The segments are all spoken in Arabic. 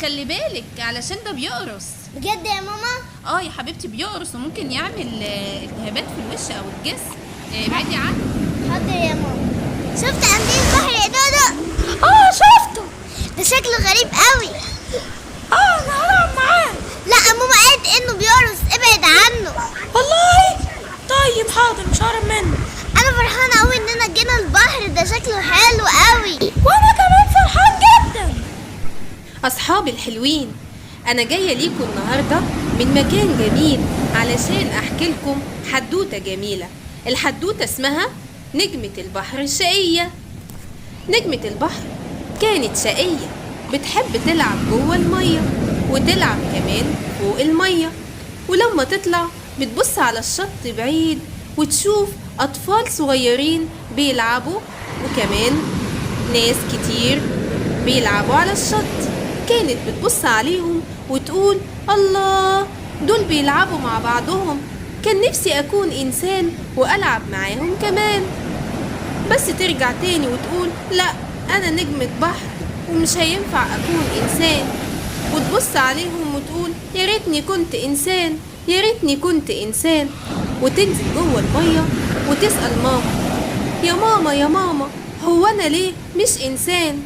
خلي بالك علشان ده بيقرص. بجد يا ماما؟ يا حبيبتي بيقرص وممكن يعمل التهابات في الوش او الجسم. ابعدي عنه. حاضر يا ماما. شفت قنديل البحر يا دودو؟ شفته. ده شكله غريب قوي. انا هلعب معاه. لا ماما قالت انه بيقرص، ابعد عنه. والله طيب حاضر، مش ههرب منه. انا فرحانه قوي اننا جينا البحر، ده شكله حلو قوي. وانا كمان فرحان جدا. أصحابي الحلوين، أنا جاية ليكم النهاردة من مكان جميل علشان أحكي لكم حدوتة جميلة. الحدوتة اسمها نجمة البحر الشقية. نجمة البحر كانت شقية، بتحب تلعب جوه المية وتلعب كمان فوق المية، ولما تطلع بتبص على الشط بعيد وتشوف أطفال صغيرين بيلعبوا وكمان ناس كتير بيلعبوا على الشط. كانت بتبص عليهم وتقول الله، دول بيلعبوا مع بعضهم، كان نفسي أكون إنسان وألعب معاهم كمان. بس ترجع تاني وتقول لا، أنا نجمة بحر ومش هينفع أكون إنسان، وتبص عليهم وتقول يا ريتني كنت إنسان، يا ريتني كنت إنسان. وتنزل جوه المية وتسأل ماما، يا ماما يا ماما، هو أنا ليه مش إنسان؟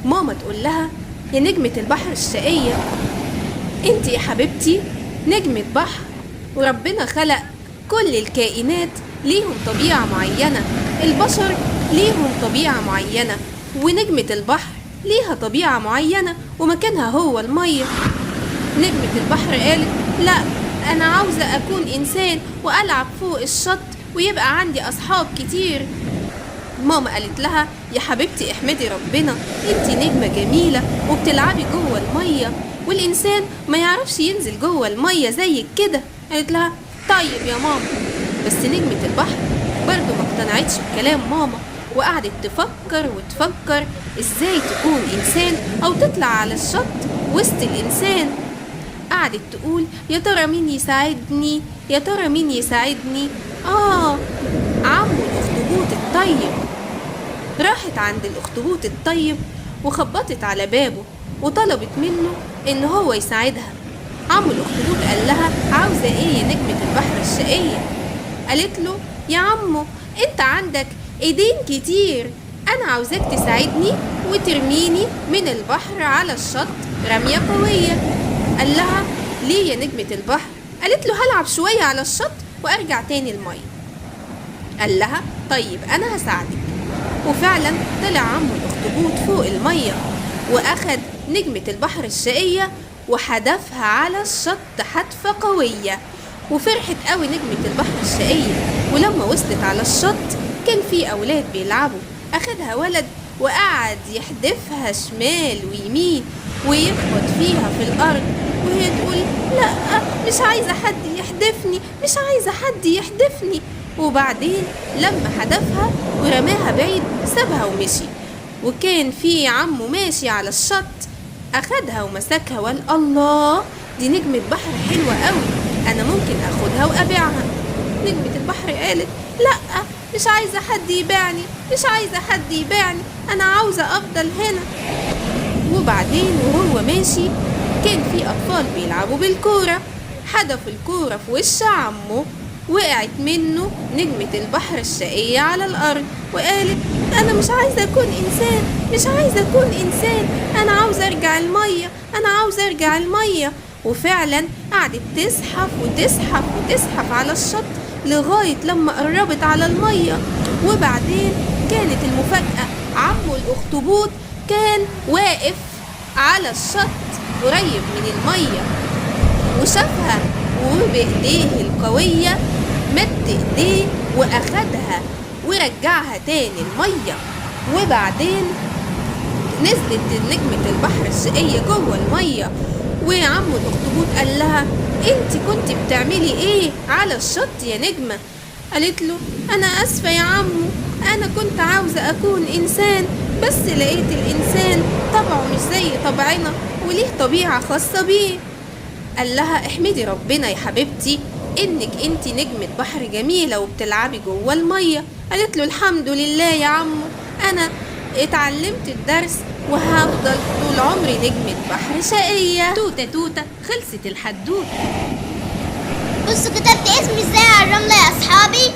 ماما تقول لها يا نجمة البحر الشقية، انت يا حبيبتي نجمة بحر، وربنا خلق كل الكائنات ليهم طبيعة معينة. البشر ليهم طبيعة معينة، ونجمة البحر ليها طبيعة معينة ومكانها هو المية. نجمة البحر قالت لا، أنا عاوزة أكون إنسان وألعب فوق الشط ويبقى عندي أصحاب كتير. ماما قالت لها يا حبيبتي احمدي ربنا، انتي نجمة جميلة وبتلعبي جوه المية، والإنسان ما يعرفش ينزل جوه المية زيك كده. قالت لها طيب يا ماما. بس نجمة البحر برضو ما اقتنعتش بكلام ماما، وقعدت تفكر وتفكر ازاي تكون إنسان أو تطلع على الشط وسط الإنسان. قعدت تقول يا ترى مين يساعدني، يا ترى مين يساعدني. عمو الأخطبوط الطيب. راحت عند الأخطبوط الطيب وخبطت على بابه وطلبت منه إن هو يساعدها. عمو الأخطبوط قال لها عاوزة إيه يا نجمة البحر الشقية؟ قالت له يا عمو أنت عندك إيدين كتير، أنا عاوزاك تساعدني وترميني من البحر على الشط رمية قوية. قال لها ليه يا نجمة البحر؟ قالت له هلعب شوية على الشط وأرجع تاني المية. قال لها طيب أنا هساعدك. وفعلا طلع عمو الأخطبوط فوق المية وأخد نجمة البحر الشقية وحدفها على الشط حدفة قوية، وفرحت قوي نجمة البحر الشقية. ولما وصلت على الشط كان في أولاد بيلعبوا، أخدها ولد وقعد يحدفها شمال ويمين ويخبط فيها في الأرض، وهي تقول لا مش عايزة حد يحدفني، مش عايزة حد يحدفني. وبعدين لما حدفها ورماها بعيد سابها ومشي. وكان في عمو ماشي على الشط، أخدها ومسكها وقال الله، دي نجمة بحر حلوة قوي، أنا ممكن أخدها وأبيعها. نجمة البحر قالت لا، مش عايزة حد يبيعني، مش عايزة حد يبيعني، أنا عاوزة أفضل هنا. وبعدين وهو ماشي كان في أطفال بيلعبوا بالكورة، حدفوا الكورة في وش عمه، وقعت منه نجمة البحر الشقية على الأرض وقالت أنا مش عايزة أكون إنسان، مش عايزة أكون إنسان، أنا عاوزة أرجع المية، أنا عاوزة أرجع المية. وفعلا قعدت تزحف وتزحف وتزحف على الشط لغاية لما قربت على المية. وبعدين كانت المفاجأة، عمو الأخطبوط كان واقف على الشط قريب من المية وشافها، وبإيديه القوية مد إيديه وأخدها ورجعها تاني المية. وبعدين نزلت نجمة البحر الشقية جوه المية، وعمو الأخطبوط قال لها انت كنت بتعملي ايه على الشط يا نجمة؟ قالت له انا اسفة يا عمو، انا كنت عاوزة اكون انسان، بس لقيت الانسان طبعه مش زي طبعنا وليه طبيعة خاصة بيه. قال لها احمدي ربنا يا حبيبتي انك انت نجمة بحر جميلة وبتلعبي جوه المية. قالت له الحمد لله يا عمو، انا اتعلمت الدرس وهفضل طول عمري نجمة بحر شقية. توتة توتة، خلصت الحدوتة. بصوا كتبت اسمي ازاي على الرملة يا اصحابي.